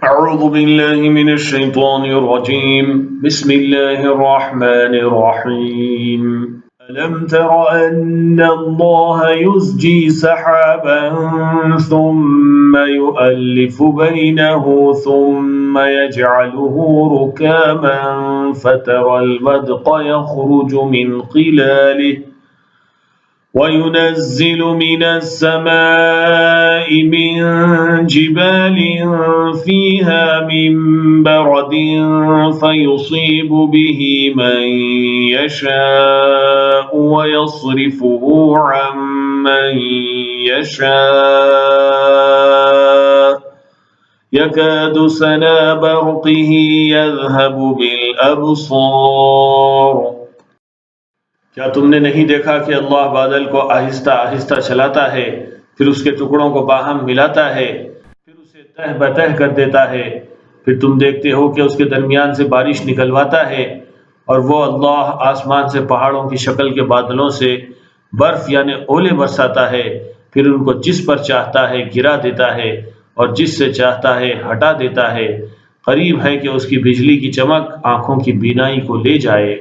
अऊज़ु बिल्लाहि मिनश शैतानिर रजीम बिस्मिल्लाहिर रहमानिर रहीम अलम तरा अन्नल्लाहा युज़्जी सहाबन सुम्मा युअल्लिफु बैनहु सुम्मा यजअलुहु रुकामन फतरल वदक़ यख़रुजु मिन ख़िलालिहि वयुनज़्ज़िल मिनस्समाइ मिन जिबालिन फ़ीहा मिन बरदिन फ़युसीबु बिही मन यशाअ वयस्रिफ़ुहु अन मन यशाअ यकादु सना बर्क़िही यज़हबु बिल अब्सार। क्या तुमने नहीं देखा कि अल्लाह बादल को आहिस्ता आहिस्ता चलाता है, फिर उसके टुकड़ों को बाहम मिलाता है, फिर उसे तह बतह कर देता है, फिर तुम देखते हो कि उसके दरमियान से बारिश निकलवाता है, और वो अल्लाह आसमान से पहाड़ों की शक्ल के बादलों से बर्फ यानी ओले बरसाता है, फिर उनको जिस पर चाहता है गिरा देता है और जिससे चाहता है हटा देता है। करीब है कि उसकी बिजली की चमक आँखों की बीनाई को ले जाए।